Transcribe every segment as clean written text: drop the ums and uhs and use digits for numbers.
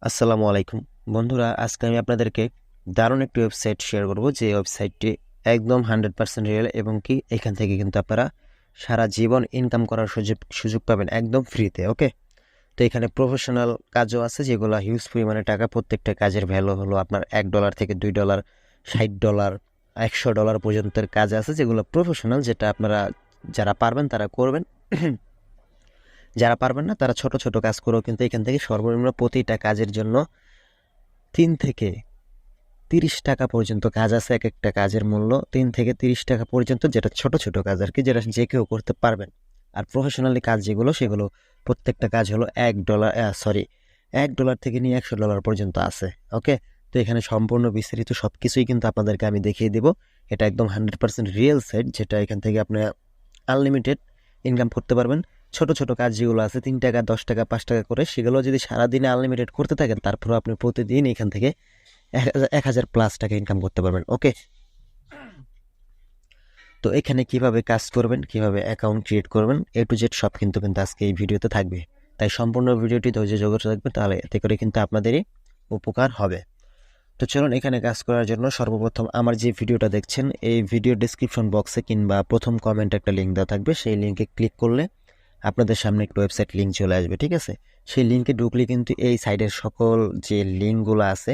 আসসালামু আলাইকুম বন্ধুরা, আজকে আমি আপনাদেরকে দারুণ একটি ওয়েবসাইট শেয়ার করব, যে ওয়েবসাইটটি একদম 100% রিয়েল এবং কি এখান থেকে কিন্তু আপনারা সারা জীবন ইনকাম করার সুযোগ পাবেন একদম ফ্রিতে। ওকে, তো এখানে প্রফেশনাল কাজও আছে, যেগুলো হিউজ পরিমাণে টাকা। প্রত্যেকটা কাজের ভ্যালু হলো আপনার $1 থেকে $2, $60, $100 পর্যন্তের কাজ আছে, যেগুলো প্রফেশনাল, যেটা আপনারা যারা পারবেন তারা করবেন। যারা পারবেন না তারা ছোট ছোট কাজ করেও কিন্তু এখান থেকে সর্বনিম্ন প্রতিটা কাজের জন্য 3 থেকে 30 টাকা পর্যন্ত কাজ আছে। এক একটা কাজের মূল্য 3 থেকে 30 টাকা পর্যন্ত, যেটা ছোট ছোট কাজ আর কি, যেটা যে কেউ করতে পারবেন। আর প্রফেশনালি কাজ যেগুলো, সেগুলো প্রত্যেকটা কাজ হলো $1 থেকে নিয়ে $100 পর্যন্ত আছে। ওকে, তো এখানে সম্পূর্ণ বিস্তারিত সবকিছুই কিন্তু আপনাদেরকে আমি দেখিয়ে দেব। এটা একদম 100% রিয়েল সাইট, যেটা এখান থেকে আপনি আনলিমিটেড ইনকাম করতে পারবেন। ছোট ছোট কাজ যেগুলো আছে 3 টাকা, 10 টাকা, 5 টাকা করে, সেগুলো যদি সারাদিনে আনলিমিটেড করতে থাকেন, তারপর আপনি প্রতিদিন এখান থেকে 1,000+ টাকা ইনকাম করতে পারবেন। ওকে, তো এখানে কিভাবে কাজ করবেন, কিভাবে অ্যাকাউন্ট ক্রিয়েট করবেন, A to Z সব কিন্তু আজকে এই ভিডিওতে থাকবে। তাই সম্পূর্ণ ভিডিওটি ধৈর্য সহকারে থাকবে, তাহলে এতে করে কিন্তু আপনাদেরই উপকার হবে। তো চলুন, এখানে কাজ করার জন্য সর্বপ্রথম আমার যে ভিডিওটা দেখছেন, এই ভিডিও ডেসক্রিপশন বক্সে কিংবা প্রথম কমেন্টে একটা লিঙ্ক দেওয়া থাকবে। সেই লিঙ্কে ক্লিক করলে আপনাদের সামনে একটা ওয়েবসাইট লিঙ্ক চলে আসবে। ঠিক আছে, সেই লিঙ্কে ঢুকলে কিন্তু এই সাইটের সকল যে লিঙ্কগুলো আছে,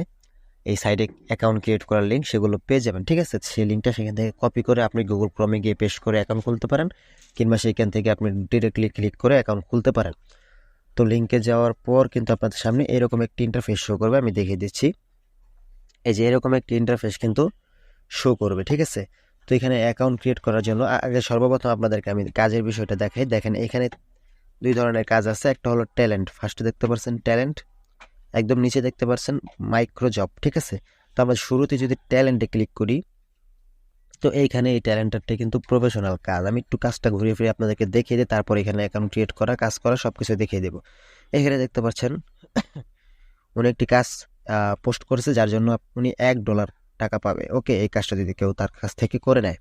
এই সাইটে অ্যাকাউন্ট ক্রিয়েট করার লিঙ্ক, সেগুলো পেয়ে যাবেন। ঠিক আছে, সেই লিঙ্কটা সেখান থেকে কপি করে আপনি গুগল ক্রমে গিয়ে পেস্ট করে অ্যাকাউন্ট খুলতে পারেন, কিংবা সেইখান থেকে আপনি ডিরেক্টলি ক্লিক করে অ্যাকাউন্ট খুলতে পারেন। তো লিঙ্কে যাওয়ার পর কিন্তু আপনাদের সামনে এরকম একটি ইন্টারফেস শো করবে। আমি দেখিয়ে দিচ্ছি। এই যে এরকম একটি ইন্টারফেস কিন্তু শো করবে। ঠিক আছে, তো এখানে অ্যাকাউন্ট ক্রিয়েট করার জন্য আগে সর্বপ্রথম আপনাদেরকে আমি কাজের বিষয়টা দেখাই। দেখেন, এখানে 2 ধরনের কাজ আছে। একটা হলো ট্যালেন্ট, ফার্স্টে দেখতে পাচ্ছেন ট্যালেন্ট, একদম নিচে দেখতে পাচ্ছেন মাইক্রো জব। ঠিক আছে, তো আমরা শুরুতে যদি ট্যালেন্টে ক্লিক করি, তো এইখানে এই ট্যালেন্টারটা কিন্তু প্রফেশনাল কাজ। আমি একটু কাজটা ঘুরিয়ে ফিরে আপনাদেরকে দেখিয়ে দিই, তারপর এখানে অ্যাকাউন্ট ক্রিয়েট করা, কাজ করা সবকিছু দেখিয়ে দেবো। এখানে দেখতে পাচ্ছেন উনি একটি কাজ পোস্ট করেছে, যার জন্য উনি $1 টাকা পাবে। ওকে, এই কাজটা যদি কেউ তার কাছ থেকে করে নেয়।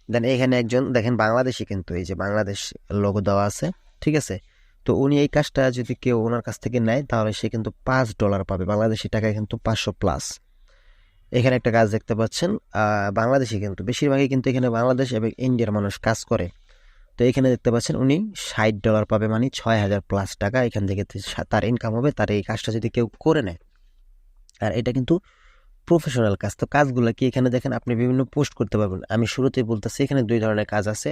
দেন এখানে একজন দেখেন বাংলাদেশি, কিন্তু এই যে বাংলাদেশ লোগো দেওয়া আছে। ঠিক আছে, তো উনি এই কাজটা যদি কেউ ওনার কাছ থেকে নেয়, তাহলে সে কিন্তু $5 পাবে, বাংলাদেশি টাকায় কিন্তু 500+। এখানে একটা কাজ দেখতে পাচ্ছেন, বাংলাদেশি, কিন্তু বেশিরভাগই কিন্তু এখানে বাংলাদেশ এবং ইন্ডিয়ার মানুষ কাজ করে। তো এখানে দেখতে পাচ্ছেন উনি $60 পাবে, মানে 6,000+ টাকা এখান থেকে তার ইনকাম হবে, তার এই কাজটা যদি কেউ করে নেয়। আর এটা কিন্তু প্রফেশনাল কাজ। তো কাজগুলো কি, এখানে দেখেন আপনি বিভিন্ন পোস্ট করতে পারবেন। আমি শুরুতেই বলতেছি, এখানে 2 ধরনের কাজ আছে।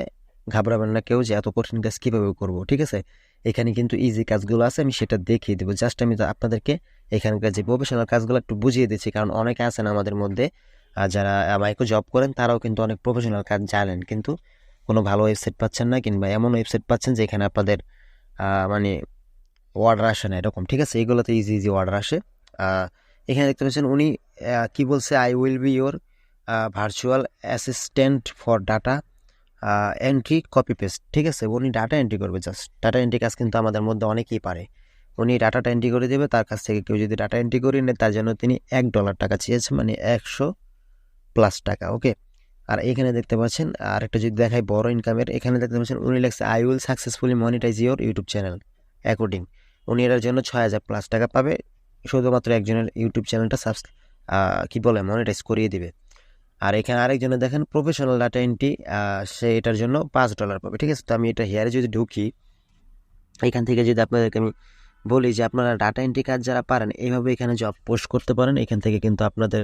ঘাবড়াবেন না কেউ যে এত কঠিন কাজ কিভাবে করব। ঠিক আছে, এখানে কিন্তু ইজি কাজগুলো আছে, আমি সেটা দেখিয়ে দেবো। জাস্ট আমি তো আপনাদেরকে এখানকার যে প্রফেশনাল কাজগুলো একটু বুঝিয়ে দিচ্ছি, কারণ অনেকে আছেন আমাদের মধ্যে যারা মাইক্রো জব করেন, তারাও কিন্তু অনেক প্রফেশনাল কাজ জানেন, কিন্তু কোনো ভালো ওয়েবসাইট পাচ্ছেন না, কিংবা এমন ওয়েবসাইট পাচ্ছেন যেখানে আপনাদের মানে অর্ডার আসে না এরকম। ঠিক আছে, এইগুলোতে ইজি ইজি অর্ডার আসে। এখানে দেখতে পাচ্ছেন উনি কি বলছে, I will be your virtual assistant for data entry copy paste. ঠিক আছে, উনি ডাটা এন্ট্রি করবে। জাস্ট ডাটা এন্ট্রি কাজ কিন্তু আমাদের মধ্যে অনেকেই পারে। উনি ডাটাটা এন্ট্রি করে দেবে, তার কাছ থেকে কেউ যদি ডাটা এন্ট্রি করে নেয়, তার জন্য তিনি $1 টাকা চেয়েছে, মানে 100+ টাকা। ওকে, আর এখানে দেখতে পাচ্ছেন আর একটা যদি দেখায় বড় ইনকামের, এখানে দেখতে পাচ্ছেন উনি লেখছে I will successfully monetize your YouTube channel according. উনি এটার জন্য 6,000+ টাকা পাবে, শুধুমাত্র একজনের ইউটিউব চ্যানেলটা কি বলে মনিটাইজ করিয়ে দিবে। আর এখানে আরেকজনে দেখেন প্রফেশনাল ডাটা এন্ট্রি, সে এটার জন্য $5 পাবে। ঠিক আছে, তো আমি এটা হেয়ারে যদি ঢুকি, এখান থেকে যদি আপনাদেরকে আমি বলি যে আপনারা ডাটা এন্ট্রি কাজ যারা পারেন, এইভাবে এখানে জব পোস্ট করতে পারেন। এখান থেকে কিন্তু আপনাদের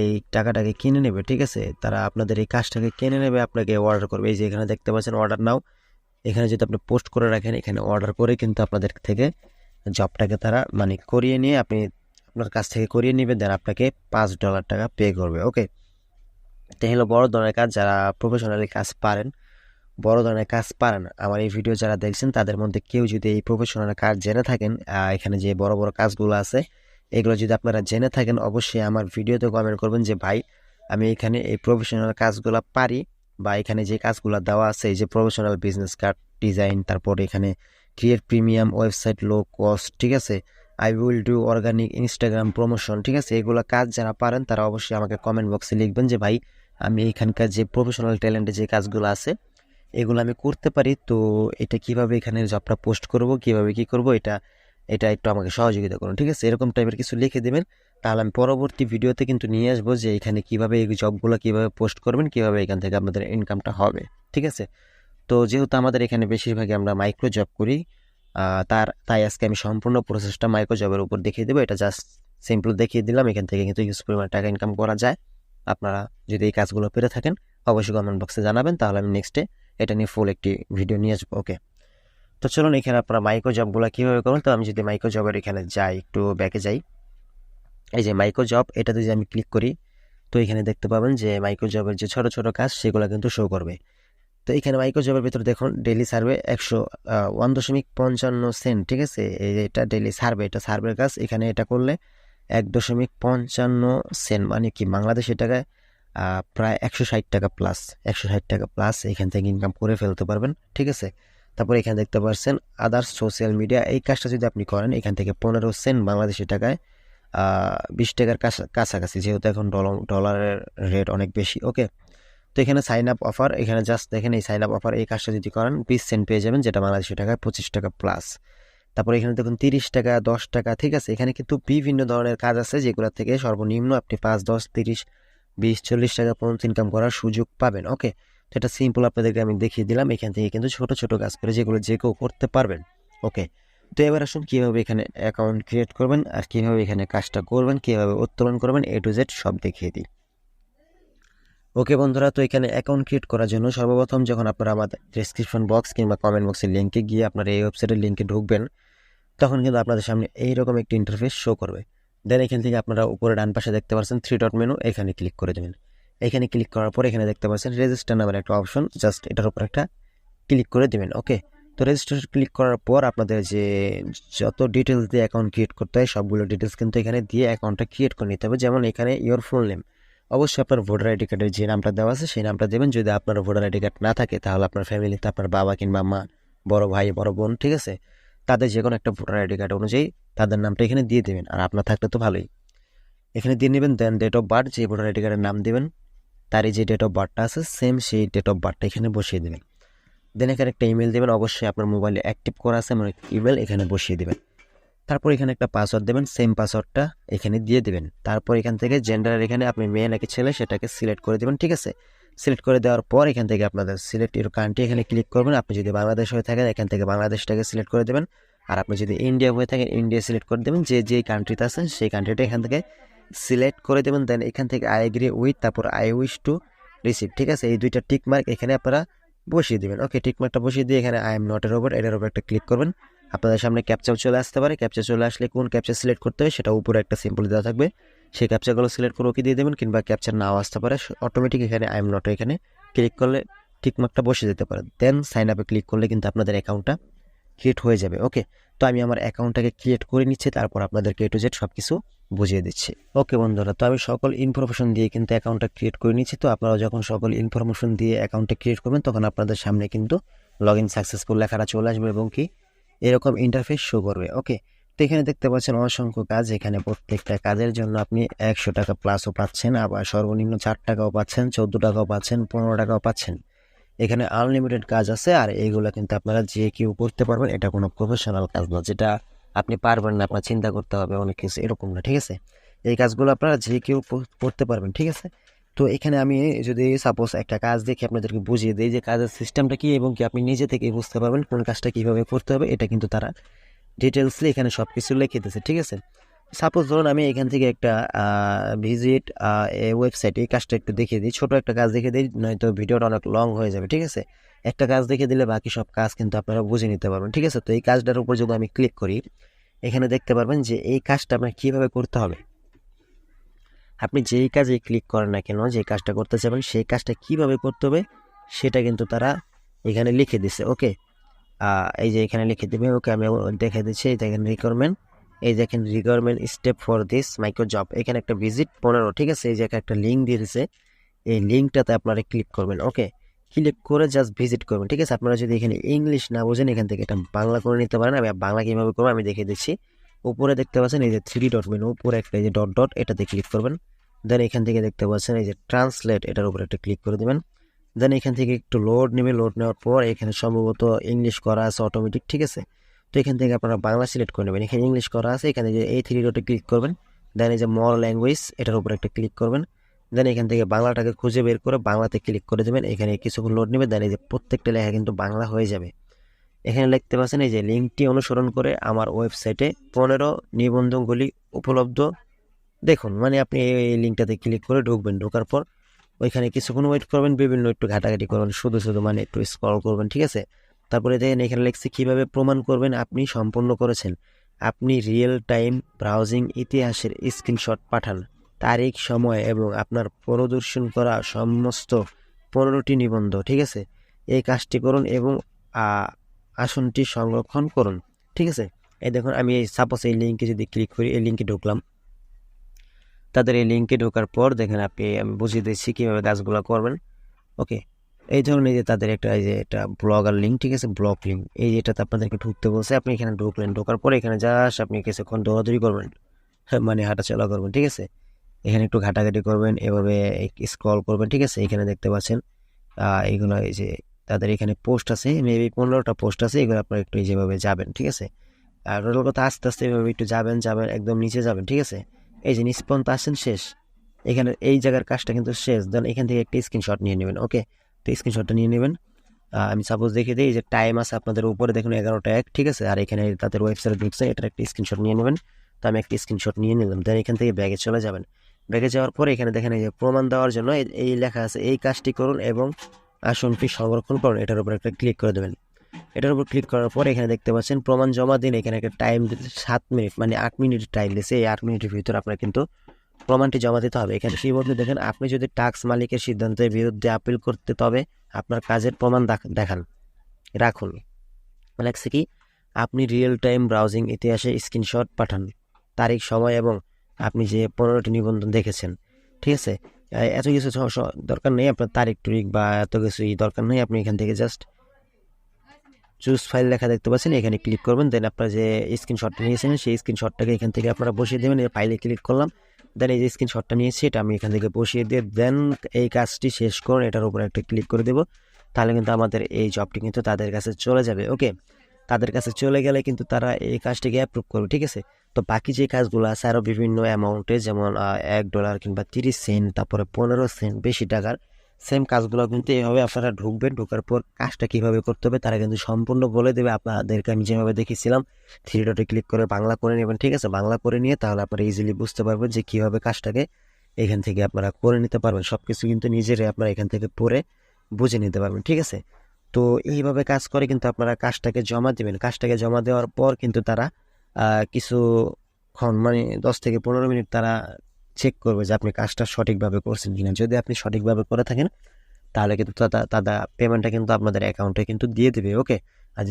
এই টাকাটাকে কিনে নেবে। ঠিক আছে, তারা আপনাদের এই কাজটাকে কিনে নেবে, আপনাকে অর্ডার করবে। এই যে এখানে দেখতে পাচ্ছেন অর্ডার নাও, এখানে যদি আপনি পোস্ট করে রাখেন, এখানে অর্ডার করে কিন্তু আপনাদের থেকে জবটাকে তারা মানে করিয়ে নিয়ে আপনার কাছ থেকে করিয়ে নেবে, দেন আপনাকে $5 টাকা পে করবে। ওকে, এটা হলো বড় ধরনের কাজ। যারা প্রফেশনালি কাজ পারেন, বড় ধরনের কাজ পারেন, আমার এই ভিডিও যারা দেখছেন, তাদের মধ্যে কেউ যদি এই প্রফেশনাল কাজ জেনে থাকেন, এখানে যে বড় বড় কাজগুলো আছে, এগুলো যদি আপনারা জেনে থাকেন, অবশ্যই আমার ভিডিওতে কমেন্ট করবেন যে ভাই, আমি এখানে এই প্রফেশনাল কাজগুলো পারি, বা এখানে যে কাজগুলো দেওয়া আছে, এই যে প্রফেশনাল বিজনেস কার্ড ডিজাইন, তারপর এখানে create premium website low cost. ঠিক আছে, I will do organic Instagram promotion. ঠিক আছে, এগুলো কাজ যারা পারেন, তারা অবশ্যই আমাকে কমেন্ট বক্সে লিখবেন যে ভাই, আমি এখানকার যে প্রফেশনাল ট্যালেন্টে যে কাজগুলো আছে, এগুলো আমি করতে পারি। তো এটা কিভাবে এখানে জবটা পোস্ট করব, কিভাবে কি করব, এটা এটা একটু আমাকে সহযোগিতা করুন, ঠিক আছে? এরকম টাইপের কিছু লিখে দেবেন, তাহলে আমি পরবর্তী ভিডিওতে কিন্তু নিয়ে আসবো যে এখানে কীভাবে এই জবগুলো কীভাবে পোস্ট করবেন, কীভাবে এখান থেকে আপনাদের ইনকামটা হবে, ঠিক আছে? তো যেহেতু আমাদের এখানে বেশিরভাগই আমরা মাইক্রো জব করি, তাই আজকে আমি সম্পূর্ণ প্রসেসটা মাইক্রো জবের উপর দেখিয়ে দেবো। এটা জাস্ট সিম্পল দেখিয়ে দিলাম, এখান থেকে কিন্তু ইউজ পরিমাণ টাকা ইনকাম করা যায়। আপনারা যদি এই কাজগুলো পেরে থাকেন অবশ্যই কমেন্ট বক্সে জানাবেন, তাহলে আমি নেক্সটে এটা নিয়ে ফুল একটি ভিডিও নিয়ে আসবো। ওকে, তো চলুন এখানে আপনারা মাইক্রো জবগুলো কীভাবে করবেন। তো আমি যদি মাইক্রো জবের এখানে যাই, একটু ব্যাকে যাই, এই যে মাইক্রো জব, এটাতে যদি আমি ক্লিক করি তো এখানে দেখতে পাবেন যে মাইক্রো জবের যে ছোট ছোট কাজ সেগুলো কিন্তু শো করবে। তো এখানে মাইক্রো জবের ভিতরে দেখুন ডেইলি সার্ভে 1.55 সেন্ট, ঠিক আছে? এটা ডেইলি সার্ভে, এটা সার্ভের কাজ। এখানে এটা করলে 1.55 সেন্ট মানে কি বাংলাদেশের টাকায় প্রায় 160 টাকা প্লাস, 160 টাকা প্লাস এখান থেকে ইনকাম করে ফেলতে পারবেন, ঠিক আছে? তারপর এখানে দেখতে পাচ্ছেন আদার্স সোশ্যাল মিডিয়া, এই কাজটা যদি আপনি করেন এখান থেকে 15 সেন্ট বাংলাদেশের টাকায় 20 টাকার কাছাকাছি, যেহেতু এখন ডলারের রেট অনেক বেশি। ওকে, তো এখানে সাইন আপ অফার, এখানে জাস্ট দেখেন এই সাইন আপ অফার, এই কাজটা যদি করেন 20 সেন্ট পেয়ে যাবেন, যেটা বাংলাদেশের টাকায় 25 টাকা প্লাস। তারপরে এখানে দেখুন 30 টাকা, 10 টাকা, ঠিক আছে? এখানে কিন্তু বিভিন্ন ধরনের কাজ আছে যেগুলো থেকে সর্বনিম্ন আপনি 5, 10, 30, 20, 40 টাকা পর্যন্ত ইনকাম করার সুযোগ পাবেন। ওকে, তো এটা সিম্পল আপনাদেরকে আমি দেখিয়ে দিলাম। এখান থেকে কিন্তু ছোট ছোট কাজ করে যেগুলো যে কেউ করতে পারবেন। ওকে, তো এবার আসুন কীভাবে এখানে অ্যাকাউন্ট ক্রিয়েট করবেন আর কীভাবে এখানে কাজটা করবেন, কীভাবে উত্তোলন করবেন, A to Z সব দেখিয়ে দিই। ওকে বন্ধুরা, তো এখানে অ্যাকাউন্ট ক্রিয়েট করার জন্য সর্বপ্রথম যখন আপনারা আমাদের ডেসক্রিপশন বক্স কিংবা কমেন্ট বক্সের লিঙ্কে গিয়ে আপনারা এই ওয়েবসাইটের লিঙ্কে ঢুকবেন, তখন কিন্তু আপনাদের সামনে এইরকম একটি ইন্টারফেস শো করবে। দেন এখান থেকে আপনারা উপরে ডান পাশে দেখতে পাচ্ছেন 3 ডট মেনু, এখানে ক্লিক করে দেবেন। এখানে ক্লিক করার পর এখানে দেখতে পাচ্ছেন রেজিস্টার নামের একটা অপশন, জাস্ট এটার উপর একটা ক্লিক করে দেবেন। ওকে, তো রেজিস্টার ক্লিক করার পর আপনাদের যে যত ডিটেলস দিয়ে অ্যাকাউন্ট ক্রিয়েট করতে হয় সবগুলো ডিটেলস কিন্তু এখানে দিয়ে অ্যাকাউন্টটা ক্রিয়েট করে নিতে হবে। যেমন এখানে ইওর ফুল নেম, অবশ্যই আপনার ভোটার আইডি কার্ডের যে নামটা দেওয়া আছে সেই নামটা দেবেন। যদি আপনার ভোটার আইডি কার্ড না থাকে তাহলে আপনার ফ্যামিলিতে আপনার বাবা কিংবা মা, বড় ভাই, বড় বোন, ঠিক আছে, তাদের যে কোনো একটা ভোটার আইডি কার্ড অনুযায়ী তাদের নামটা এখানে দিয়ে দেবেন, আর আপনার থাকলে তো ভালোই, এখানে দিয়ে নেবেন। দেন ডেট অফ বার্থ, যে ভোটার আইডি কার্ডের নাম দেবেন তারই যে ডেট অফ বার্থটা আছে সেম সেই ডেট অফ বার্থটা এখানে বসিয়ে দেবেন। দেন এখানে একটা ইমেল দেবেন, অবশ্যই আপনার মোবাইলে অ্যাক্টিভ করা আছে এমন একটা ইমেল এখানে বসিয়ে দেবেন। তারপর এখানে একটা পাসওয়ার্ড দেবেন, সেম পাসওয়ার্ডটা এখানে দিয়ে দেবেন। তারপর এখান থেকে জেন্ডার, এখানে আপনি মেয়ে নাকি ছেলে সেটাকে সিলেক্ট করে দেবেন, ঠিক আছে? সিলেক্ট করে দেওয়ার পর এখান থেকে আপনাদের সিলেক্ট ইউর কান্ট্রি এখানে ক্লিক করবেন। আপনি যদি বাংলাদেশ হয়ে থাকেন এখান থেকে বাংলাদেশটাকে সিলেক্ট করে দেবেন, আর আপনি যদি ইন্ডিয়া হয়ে থাকেন ইন্ডিয়া সিলেক্ট করে দেবেন। যে কান্ট্রিতে আছেন সেই কান্ট্রিটা এখান থেকে সিলেক্ট করে দেবেন। দেন এখান থেকে আই এগ্রি উইথ, তারপর আই উইশ টু রিসিভ, ঠিক আছে? এই দুইটা টিক মার্ক এখানে আপনারা বসিয়ে দেবেন। ওকে, টিক মার্কটা বসিয়ে দিয়ে এখানে I am not a robot এটার উপর একটা ক্লিক করবেন। আপনাদের সামনে ক্যাপচাও চলে আসতে পারে, ক্যাপচা চলে আসলে কোন ক্যাপচা সিলেক্ট করতে হবে সেটা উপরে একটা সিম্পল দেওয়া থাকবে, সেই ক্যাপচাগুলো সিলেক্ট করে ওকে দিয়ে দেবেন। কিংবা ক্যাপচার নাও আসতে পারে, অটোমেটিক এখানে আই এম নট এখানে ক্লিক করলে টিকমার্কটা বসে যেতে পারে। দেন সাইন আপে ক্লিক করলে কিন্তু আপনাদের অ্যাকাউন্টটা ক্রিয়েট হয়ে যাবে। ওকে, তো আমি আমার অ্যাকাউন্টটাকে ক্রিয়েট করে নিচ্ছি, তারপর আপনাদেরকে A to Z সব কিছু বুঝিয়ে দিচ্ছি। ওকে বন্ধুরা, তো আমি সকল ইনফরমেশন দিয়ে কিন্তু অ্যাকাউন্টটা ক্রিয়েট করে নিচ্ছি। তো আপনারা যখন সকল ইনফরমেশন দিয়ে অ্যাকাউন্টটা ক্রিয়েট করবেন তখন আপনাদের সামনে কিন্তু লগ ইন সাকসেসফুল লেখাটা চলে আসবে এবং কি এরকম ইন্টারফেস শো করবে। ওকে, তো এখানে দেখতে পাচ্ছেন অসংখ্য কাজ, এখানে প্রত্যেকটা কাজের জন্য আপনি 100 টাকা প্লাসও পাচ্ছেন, আবার সর্বনিম্ন 4 টাকাও পাচ্ছেন, 14 টাকাও পাচ্ছেন, 15 টাকাও পাচ্ছেন। এখানে আনলিমিটেড কাজ আছে, আর এইগুলো কিন্তু আপনারা যে কেউ করতে পারবেন, এটা কোনো প্রফেশনাল কাজ না যেটা আপনি পারবেন না, আপনার চিন্তা করতে হবে অনেক কিছু, এরকম না, ঠিক আছে? এই কাজগুলো আপনারা যে কেউ করতে পারবেন, ঠিক আছে? তো এখানে আমি যদি সাপোজ একটা কাজ দেখে আপনাদেরকে বুঝিয়ে দিই যে কাজের সিস্টেমটা কি এবং কি আপনি নিজে থেকে বুঝতে পারবেন কোন কাজটা কিভাবে করতে হবে, এটা কিন্তু তারা ডিটেলসলি এখানে সব কিছু লিখে দিয়েছে, ঠিক আছে? সাপোজ ধরুন আমি এখান থেকে একটা ভিজিট ওয়েবসাইট, এই কাজটা একটু দেখিয়ে দিই, ছোট একটা কাজ দেখিয়ে দিই, নয়তো ভিডিওটা অনেক লং হয়ে যাবে, ঠিক আছে? একটা কাজ দেখিয়ে দিলে বাকি সব কাজ কিন্তু আপনারা বুঝে নিতে পারবেন, ঠিক আছে? তো এই কাজটার উপর যদি আমি ক্লিক করি এখানে দেখতে পারবেন যে এই কাজটা আপনার কীভাবে করতে হবে। আপনি যেই কাজে ক্লিক করেন না কেন, যে কাজটা করতে চাবেন সেই কাজটা কিভাবে করতে হবে সেটা কিন্তু তারা এখানে লিখে দিছে। ওকে, এই যে এখানে লিখে দেবে। ওকে, আমি দেখে দিচ্ছি, এই দেখেন রিকোয়ারমেন্ট, এই দেখেন requirement step for this micro job, এখানে একটা ভিজিট 15, ঠিক আছে? এই যে একটা লিঙ্ক দিয়ে দিচ্ছে, এই লিঙ্কটাতে আপনারা ক্লিক করবেন। ওকে, ক্লিক করে জাস্ট ভিজিট করবেন, ঠিক আছে? আপনারা যদি এখানে ইংলিশ না বোঝেন এখান থেকে এটা বাংলা করে নিতে পারেন। আমি বাংলা কীভাবে করবো আমি দেখিয়ে দিচ্ছি। উপরে দেখতে পাচ্ছেন এই যে 3 ডট মেনু, উপরে একটা এই যে ডট ডট, এটাতে ক্লিক করবেন। দেন এখান থেকে দেখতে পাচ্ছেন এই যে ট্রান্সলেট, এটার উপরে একটা ক্লিক করে দেবেন। দেন এখান থেকে একটু লোড নেবে, লোড নেওয়ার পর এখানে সম্ভবত ইংলিশ করা আছে অটোমেটিক, ঠিক আছে? তো এখান থেকে আপনারা বাংলা সিলেক্ট করে নেবেন। এখানে ইংলিশ করা আছে, এখানে যে এই 3 ডটে ক্লিক করবেন, দেন এই যে মোর ল্যাঙ্গুয়েজ এটার উপর একটা ক্লিক করবেন, দেন এখান থেকে বাংলাটাকে খুঁজে বের করে বাংলাতে ক্লিক করে দেবেন। এখানে কিছুক্ষণ লোড নেবে, দেন এই যে প্রত্যেকটা লেখা কিন্তু বাংলা হয়ে যাবে। এখানে লিখতে পাচ্ছেন এই যে লিঙ্কটি অনুসরণ করে আমার ওয়েবসাইটে 15 নিবন্ধনগুলি উপলব্ধ দেখুন। মানে আপনি এই লিঙ্কটাতে ক্লিক করে ঢুকবেন, ঢোকার পর ওইখানে কিছুক্ষণ ওয়েট করবেন, বিভিন্ন একটু ঘাটাঘাটি করবেন, শুধু মানে একটু স্ক্রল করবেন, ঠিক আছে। তারপরে দেখেন এখানে লিখছে কিভাবে প্রমাণ করবেন আপনি সম্পূর্ণ করেছেন। আপনি রিয়েল টাইম ব্রাউজিং ইতিহাসের স্ক্রিনশট পাঠান, তারিখ, সময় এবং আপনার প্রদর্শন করা সমস্ত 15টি নিবন্ধ, ঠিক আছে। এই কাজটি করুন এবং আসনটি সংরক্ষণ করুন, ঠিক আছে। এই দেখুন আমি এই সাপোজ এই লিঙ্কে যদি ক্লিক করি, এই লিঙ্কে ঢুকলাম, তাদের এই লিঙ্কে ঢোকার পর দেখেন আমি বুঝিয়ে দিচ্ছি কীভাবে কাজগুলো করবেন। ওকে, এই ধরুন এই যে তাদের একটা এই যে এটা ব্লগার লিঙ্ক, ঠিক আছে, ব্লগ লিঙ্ক, এই যেটাতে আপনাদেরকে ঢুকতে বলছে, আপনি এখানে ঢুকলেন, ঢোকার পরে এখানে জাস্ট আপনি কিছুক্ষণ দৌড়াদৌড়ি করবেন, মানে হাঁটাচলা করবেন, ঠিক আছে। এখানে একটু ঘাটাঘাটি করবেন, এভাবে স্ক্রল করবেন, ঠিক আছে। এখানে দেখতে পাচ্ছেন এইগুলো এই যে তাদের এখানে পোস্ট আছে, মেবি 15টা পোস্ট আছে, এগুলো আপনারা একটু যেভাবে যাবেন, ঠিক আছে। আর ওটার কথা আস্তে আস্তে এভাবে একটু যাবেন, একদম নিচে যাবেন, ঠিক আছে। এই যে নিচ পর্যন্ত আসছেন, শেষ, এখানে এই জায়গার কাজটা কিন্তু শেষ। দেন এখান থেকে একটা স্ক্রিনশট নিয়ে নেবেন। ওকে, তো স্ক্রিনশটটা নিয়ে নেবেন। আমি সাপোজ দেখিয়ে দিই, এই যে টাইম আছে আপনাদের উপরে দেখুন 11টা 1, ঠিক আছে। আর এখানে তাদের ওয়েবসাইটে ঢুকছে, এটার একটা স্ক্রিনশট নিয়ে নেবেন। তো আমি একটা স্ক্রিনশট নিয়ে নিলাম। দেন এখান থেকে ব্যাগে চলে যাবেন। ব্যাগে যাওয়ার পরে এখানে দেখেন এই যে প্রমাণ দেওয়ার জন্য এই লেখা আছে, এই কাজটি করুন এবং আসনটি সংরক্ষণ করুন, এটার উপর একটা ক্লিক করে দেবেন। এটার উপর ক্লিক করার পর এখানে দেখতে পাচ্ছেন প্রমাণ জমা দিন। এখানে একটা টাইম 7 মিনিট, মানে 8 মিনিট টাইম দিয়েছে। এই 8 মিনিটের ভিতরে আপনার কিন্তু প্রমাণটি জমা দিতে হবে। এখানে সেই মধ্যে দেখেন আপনি যদি ট্যাক্স মালিকের সিদ্ধান্তের বিরুদ্ধে আপিল করতে, তবে আপনার কাজের প্রমাণ দেখান রাখুন। লাগছে কি আপনি রিয়েল টাইম ব্রাউজিং ইতিহাসে স্ক্রিনশট পাঠান, তারিখ, সময় এবং আপনি যে 15টি নিবন্ধন দেখেছেন, ঠিক আছে। এত কিছু দরকার নেই, আপনার তারিখ টুরিক বা এত কিছুই দরকার নেই। আপনি এখান থেকে জাস্ট চুজ ফাইল লেখা দেখতে পাচ্ছেন, এখানে ক্লিক করবেন। দেন আপনার যে স্ক্রিনশটটা নিয়েছেন সেই স্ক্রিনশটটাকে এখান থেকে আপনারা বসিয়ে দেবেন। এই ফাইলে ক্লিক করলাম, দেন এই যে স্ক্রিনশটটা নিয়েছি এটা আমি এখান থেকে বসিয়ে দিয়ে দেন এই কাজটি শেষ করুন, এটার উপর একটা ক্লিক করে দেবো। তাহলে কিন্তু আমাদের এই জবটি কিন্তু তাদের কাছে চলে যাবে। ওকে, তাদের কাছে চলে গেলে কিন্তু তারা এই কাজটিকে অ্যাপ্রুভ করবে, ঠিক আছে। তো বাকি যে কাজগুলো আছে আরও বিভিন্ন অ্যামাউন্টে, যেমন $1 কিংবা 30 সেন্ট, তারপরে 15 সেন্ট, বেশি টাকার সেম কাজগুলো কিন্তু এইভাবে আপনারা ঢুকবেন। ঢোকার পর কাজটা কীভাবে করতে হবে তারা কিন্তু সম্পূর্ণ বলে দেবে। আপনাদেরকে আমি যেভাবে দেখেছিলাম 3 ডটে ক্লিক করে বাংলা করে নেবেন, ঠিক আছে। বাংলা করে নিয়ে তাহলে আপনারা ইজিলি বুঝতে পারবেন যে কীভাবে কাজটাকে এখান থেকে আপনারা করে নিতে পারবেন। সব কিছু কিন্তু নিজেরাই আপনারা এখান থেকে পড়ে বুঝে নিতে পারবেন, ঠিক আছে। তো এইভাবে কাজ করে কিন্তু আপনারা কাজটাকে জমা দেবেন। কাজটাকে জমা দেওয়ার পর কিন্তু তারা কিছুক্ষণ, মানে 10 থেকে 15 মিনিট তারা চেক করবে যে আপনি কাজটা সঠিকভাবে করছেন কিনা। যদি আপনি সঠিকভাবে করে থাকেন তাহলে কিন্তু তারা পেমেন্টটা কিন্তু আপনাদের অ্যাকাউন্টে কিন্তু দিয়ে দেবে। ওকে, আর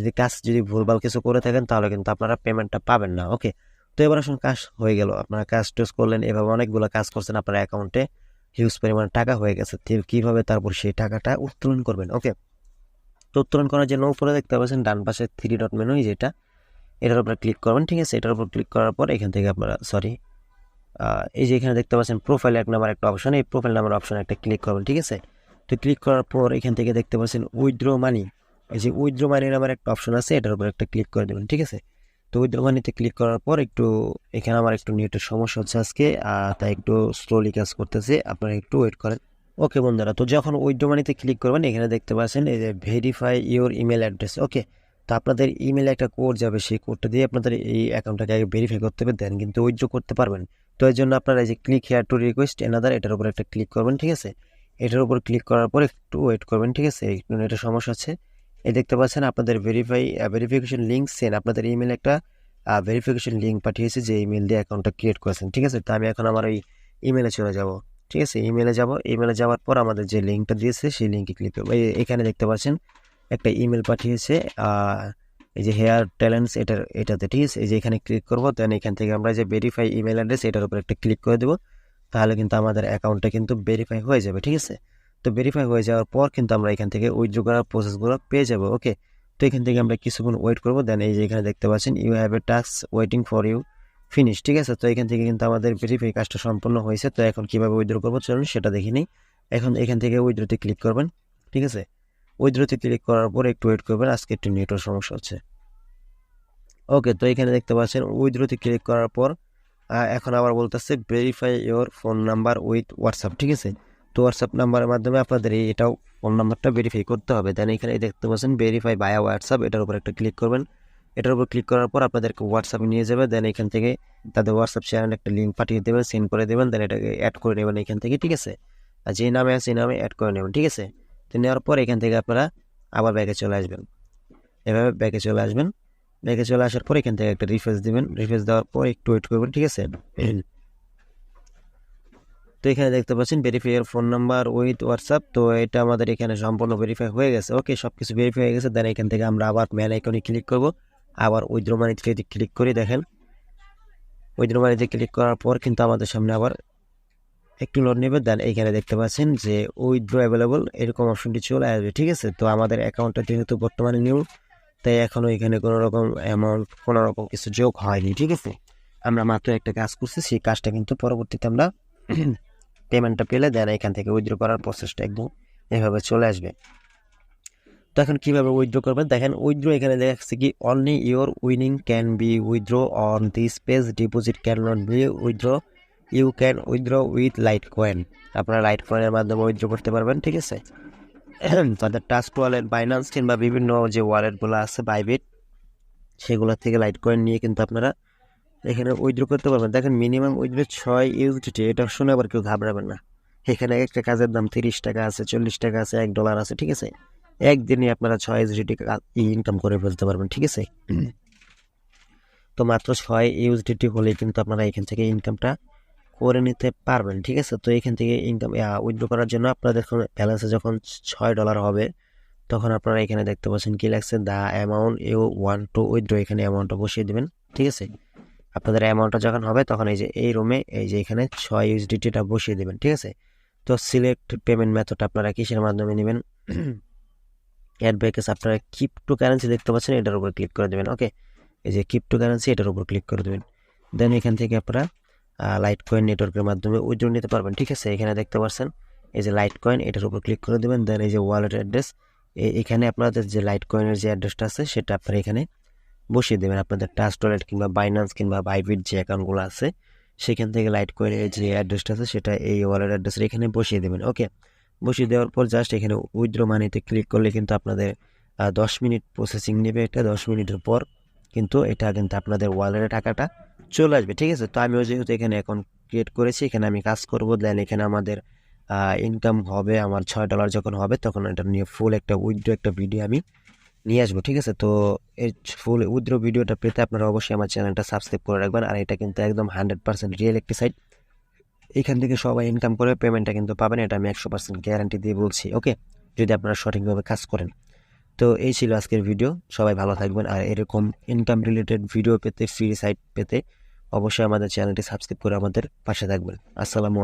যদি ভুলভাল কিছু করে থাকেন তাহলে কিন্তু আপনারা পেমেন্টটা পাবেন না। ওকে, তো এবার আসুন, কাজ হয়ে গেল, আপনারা কাজ টোজ করলেন, এভাবে অনেকগুলো কাজ করছেন, আপনার অ্যাকাউন্টে হিউজ পরিমাণ টাকা হয়ে গেছে। কীভাবে তারপর সেই টাকাটা উত্তোলন করবেন? ওকে, তো উত্তোলন করার জন্য উপরে দেখতে পাচ্ছেন ডান পাশে 3 ডট মেনু, যেটা এটার উপর ক্লিক করবেন, ঠিক আছে। এটার উপর ক্লিক করার পর এখান থেকে আপনারা এই যে এখানে দেখতে পাচ্ছেন প্রোফাইল নাম্বার একটা অপশন, এই প্রোফাইল নাম্বার অপশনে একটা ক্লিক করবেন, ঠিক আছে। তো ক্লিক করার পর এখান থেকে দেখতে পাচ্ছেন উইথড্র মানি, এই যে উইথড্র মানি নামের একটা অপশন আছে, এটার উপর একটা ক্লিক করে দেবেন, ঠিক আছে। তো উইথড্র মানিতে ক্লিক করার পর এখানে আমার একটু নেটের সমস্যা হচ্ছে আজকে, তাই একটু স্লোলি কাজ করতেছে, আপনারা একটু ওয়েট করেন। ওকে বন্ধুরা, তো যখন উইথড্র মানিতে ক্লিক করবেন এখানে দেখতে পাচ্ছেন এই যে ভেরিফাই ইওর ইমেল অ্যাড্রেস। ওকে, তো আপনাদের ইমেলে একটা কোড যাবে, সেই কোডটা দিয়ে আপনাদের এই অ্যাকাউন্টটাকে আগে ভেরিফাই করতে হবে, দেন কিন্তু উইথড্র করতে পারবেন। তো এর জন্য আপনারা এই যে click here to request another, এটার উপর একটা ক্লিক করবেন, ঠিক আছে। এটার উপর ক্লিক করার পর একটু ওয়েট করবেন, ঠিক আছে। একটু নেটের সমস্যা আছে। এই দেখতে পাচ্ছেন আপনাদের ভেরিফিকেশন লিঙ্ক সেন্ড, আপনাদের ইমেলে একটা ভেরিফিকেশন লিঙ্ক পাঠিয়েছে, যে ইমেল দিয়ে অ্যাকাউন্টটা ক্রিয়েট করেছেন, ঠিক আছে। তো আমি এখন আমার ওই ইমেলে চলে যাব, ঠিক আছে। ইমেলে যাওয়ার পর আমাদের যে লিঙ্কটা দিয়েছে সেই লিঙ্কে ক্লিক করবো। এখানে দেখতে পাচ্ছেন একটা ইমেল পাঠিয়েছে, এই যে হেয়ার ট্যালেন্টস এটাতে, ঠিক আছে। এই যে এখানে ক্লিক করবো, দেন এখান থেকে আমরা যে ভেরিফাই ইমেল অ্যাড্রেস এটার উপর একটা ক্লিক করে দেবো, তাহলে কিন্তু আমাদের অ্যাকাউন্টটা কিন্তু ভেরিফাই হয়ে যাবে, ঠিক আছে। তো ভেরিফাই হয়ে যাওয়ার পর কিন্তু আমরা এখান থেকে উইথড্র করার প্রসেসগুলো পেয়ে যাবো। ওকে, তো এখান থেকে আমরা কিছুক্ষণ ওয়েট করবো, দেন এই যে এখানে দেখতে পাচ্ছেন you have a task waiting for you finish, ঠিক আছে। তো এখান থেকে কিন্তু আমাদের ভেরিফাই কাজটা সম্পূর্ণ হয়েছে। তো এখন কীভাবে উইথড্র করবো চলুন সেটা দেখে নিই। এখন এখান থেকে উইথড্রতে ক্লিক করবেন, ঠিক আছে। উইথড্রতে ক্লিক করার পর একটু ওয়েট করবেন, আজকে একটু নেটওয়ার্ক সমস্যা হচ্ছে। ওকে, তো এখানে দেখতে পাচ্ছেন উইথড্রোতে ক্লিক করার পর এখন আবার বলতেছে verify your phone number with WhatsApp, ঠিক আছে। তো হোয়াটসঅ্যাপ নাম্বারের মাধ্যমে আপনাদের এটাও ফোন নাম্বারটা ভেরিফাই করতে হবে। দেন এখানে দেখতে পাচ্ছেন ভেরিফাই বায়া হোয়াটসঅ্যাপ, এটার উপর একটা ক্লিক করবেন। এটার উপর ক্লিক করার পর আপনাদেরকে হোয়াটসঅ্যাপে নিয়ে যাবে। দেন এখান থেকে তাদের হোয়াটসঅ্যাপ চ্যানেলে একটা লিঙ্ক পাঠিয়ে দেবেন, সেন্ড করে দেবেন। দেন এটাকে অ্যাড করে নেবেন এখান থেকে, ঠিক আছে। আর যে নামে আছে সেই নামে অ্যাড করে নেবেন, ঠিক আছে। তো নেওয়ার পর এখান থেকে আপনারা আবার ব্যাকে চলে আসবেন, এভাবে ব্যাকে চলে আসবেন। ব্যাকে চলে আসার পর এখান থেকে একটা রিফ্রেশ দিবেন, রিফ্রেশ দেওয়ার পর একটু ওয়েট করবেন, ঠিক আছে। তো এখানে দেখতে পাচ্ছেন ভেরিফাই এর ফোন নাম্বার উইথ হোয়াটসঅ্যাপ, তো এটা আমাদের এখানে সম্পূর্ণ ভেরিফাই হয়ে গেছে। ওকে, সবকিছু ভেরিফাই হয়ে গেছে। দেন এখান থেকে আমরা আবার ম্যান আইকনে ক্লিক করব, আবার উইথড্র মানিতে ক্লিক করে দেখেন উইথড্র মানিতে ক্লিক করার পর কিন্তু আমাদের সামনে আবার একটু লোড নেবে। দেন এইখানে দেখতে পাচ্ছেন যে উইথড্র অ্যাভেলেবল এরকম অপশনটি চলে আসবে, ঠিক আছে। তো আমাদের অ্যাকাউন্টটা যেহেতু বর্তমানে নিউ, তাই এখনো এখানে কোনো রকম অ্যামাউন্ট কোনো রকম কিছু যোগ হয়নি, ঠিক আছে। আমরা মাত্র একটা কাজ করছি, সেই কাজটা কিন্তু পরবর্তীতে আমরা পেমেন্টটা পেলে দেন এখান থেকে উইথড্র করার প্রসেসটা একদম এভাবে চলে আসবে। তো এখন কীভাবে উইথড্র করবেন দেখেন, উইথড্র এখানে দেখাচ্ছে কি only your winning can be withdraw on this page, deposit can not be withdraw, you can withdraw with light coin. আপনারা লাইট কয়েনের মাধ্যমে উইথড্র করতে পারবেন, ঠিক আছে। তাদের ট্রাস্ট ওয়ালেট, বাইন্যান্স কিংবা বিভিন্ন যে ওয়ালেটগুলো আছে বাইবিট, সেগুলো থেকে লাইট কয়েন নিয়ে কিন্তু আপনারা এখানে উইথড্র করতে পারবেন। দেখেন মিনিমাম উইথড্র 6 ইউএসডিটি, এটা শুনে আবার কেউ ঘাবড়াবেন না। এখানে একটা কাজের দাম 30 টাকা আছে, 40 টাকা আছে, $1 আছে, ঠিক আছে। একদিনই আপনারা 6 ইউএসডিটি ইনকাম করে ফেলতে পারবেন, ঠিক আছে। তো মাত্র 6 ইউএসডিটি হলেই কিন্তু আপনারা এখান থেকে ইনকামটা করে নিতে পারবেন, ঠিক আছে। তো এখান থেকে ইনকাম উইথড্র করার জন্য আপনাদের ব্যালেন্সে যখন $6 হবে, তখন আপনারা এখানে দেখতে পাচ্ছেন কি লাগছে, the amount you want to withdraw, এখানে অ্যামাউন্টটা বসিয়ে দেবেন, ঠিক আছে। আপনাদের অ্যামাউন্টটা যখন হবে তখন এই যে এই রুমে এই যে এখানে 6 ইউএসডিটিটা বসিয়ে দেবেন, ঠিক আছে। তো সিলেক্ট পেমেন্ট মেথড আপনারা কিসের মাধ্যমে নেবেন, অ্যাড ব্যাকেস আপনারা ক্রিপ্টো কারেন্সি দেখতে পাচ্ছেন, এটার উপর ক্লিক করে দেবেন। ওকে, এই যে ক্রিপ্টো কারেন্সি এটার উপর ক্লিক করে দেবেন। দেন এখান থেকে আপনারা লাইট কয়েন নেটওয়ার্কের মাধ্যমে উইথড্র নিতে পারবেন, ঠিক আছে। এখানে দেখতে পাচ্ছেন এই যে লাইট কয়েন, এটার উপর ক্লিক করে দেবেন। দেন এই যে ওয়ালেট অ্যাড্রেস, এখানে আপনাদের যে লাইট কয়েনের যে অ্যাড্রেসটা আছে সেটা আপনারা এখানে বসিয়ে দেবেন। আপনাদের ট্রাস্ট ওয়ালেট কিংবা বাইন্যান্স কিংবা বাইবিট যে অ্যাকাউন্টগুলো আছে সেখান থেকে লাইট কয়েনের যে অ্যাড্রেসটা আছে সেটা এই ওয়ালেট অ্যাড্রেসের এখানে বসিয়ে দেবেন। ওকে, বসিয়ে দেওয়ার পর জাস্ট এখানে উইথড্র মানিতে ক্লিক করলে কিন্তু আপনাদের 10 মিনিট প্রসেসিং নেবে। এটা 10 মিনিটের পর কিন্তু এটা কিন্তু আপনাদের ওয়ালেটে টাকাটা চলে আসবে, ঠিক আছে। তো আমিও যেহেতু এখানে অ্যাকাউন্ট ক্রিয়েট করেছি, এখানে আমি কাজ করবো। দেন এখানে আমাদের ইনকাম হবে, আমার $6 যখন হবে তখন এটা নিয়ে ফুল একটা উইথড্র একটা ভিডিও আমি নিয়ে আসবো, ঠিক আছে। তো এই ফুল উইথড্র ভিডিওটা পেতে আপনারা অবশ্যই আমার চ্যানেলটা সাবস্ক্রাইব করে রাখবেন। আর এটা কিন্তু একদম 100% রিয়েল একটি সাইট, এখান থেকে সবাই ইনকাম করে পেমেন্টটা কিন্তু পাবেন, এটা আমি 100% গ্যারান্টি দিয়ে বলছি। ওকে, যদি আপনারা সঠিকভাবে কাজ করেন। তো এই ছিল আজকের ভিডিও, সবাই ভালো থাকবেন। আর এরকম ইনকাম রিলেটেড ভিডিও পেতে, ফ্রি সাইট পেতে অবশ্যই আমাদের চ্যানেলটি সাবস্ক্রাইব করে আমাদের পাশে থাকবেন। আসসালামু